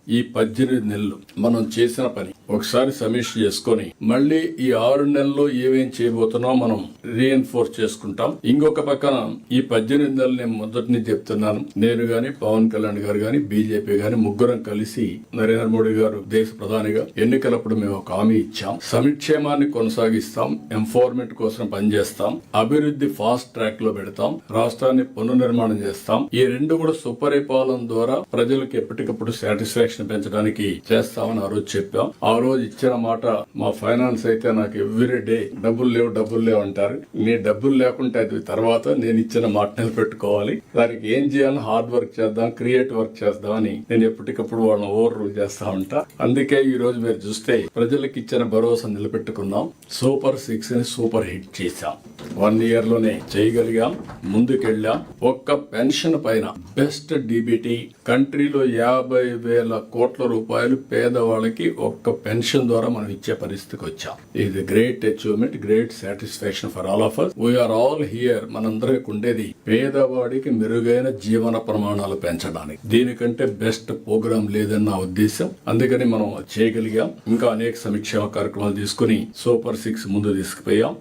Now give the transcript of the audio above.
ఈ 18 నెలలు మనం చేసిన పని ఒకసారి సమీక్ష చేసుకొని మళ్ళీ ఈ 6 నెలల్లో ఏమేం చేయబోతున్నాం మనం రీఎన్ఫోర్స్ చేసుకుంటాం. ఇంకొక పక్కన ఈ 18 నెలలు నేను మొదటి నుంచి చెప్తున్నాను, నేను గాని పవన్ కళ్యాణ్ గారు గాని బీజేపీ గాని ముగ్గురం కలిసి నరేంద్ర మోడీ గారు దేశ ప్రధానిగా ఎన్నికలప్పుడు మేము ఒక హామీ ఇచ్చాం. సంక్షేమాన్ని కొనసాగిస్తాం, ఎంపవర్మెంట్ కోసం పనిచేస్తాం, అభివృద్ధి ఫాస్ట్ ట్రాక్ లో పెడతాం, రాష్ట్రాన్ని పునర్నిర్మాణం చేస్తాం. ఈ రెండు కూడా సుపరిపాలన ద్వారా ప్రజలకు ఎప్పటికప్పుడు సాటిస్ఫాక్షన్ పెంచడానికి చేస్తామని ఆ రోజు చెప్పాం. ఆ రోజు ఇచ్చిన మాట, మా ఫైనాన్స్ అయితే నాకు ఎవ్రీ డే డబ్బులు లేవు అంటారు. నీ డబ్బులు లేకుంటే అది తర్వాత నేను ఇచ్చిన మాట నిలబెట్టుకోవాలి, దానికి ఏం చేయాలని హార్డ్ వర్క్ చేద్దాం, క్రియేటివ్ వర్క్ చేద్దాం అని నేను ఎప్పటికప్పుడు వాళ్ళని ఓవర్ రూల్ చేస్తా ఉంటా. అందుకే ఈ రోజు మీరు చూస్తే ప్రజలకు ఇచ్చిన భరోసా నిలబెట్టుకున్నాం. సూపర్ 6 ని సూపర్ హిట్ చేశాం. 1 year లోనే చేయగలిగాం, ముందుకెళ్ళాం. ఒక్క పెన్షన్ పైన బెస్ట్ డీబీటీ కంట్రీలో 50,000 కోట్ల రూపాయలు పేదవాళ్ళకి ఒక్క పెన్షన్ ద్వారా మనం ఇచ్చే పరిస్థితికి వచ్చాం. ఇది great achievement, great satisfaction for all of us. We are all here. మనందరికి ఉండేది పేదవాడికి మెరుగైన జీవన ప్రమాణాలు పెంచడానికి. దీనికంటే బెస్ట్ ప్రోగ్రామ్ లేదని నా ఉద్దేశం. అందుకని మనం చేయగలిగాం. ఇంకా అనేక సంక్షేమ కార్యక్రమాలు తీసుకుని సూపర్ 6 ముందు తీసుకుపోయాం.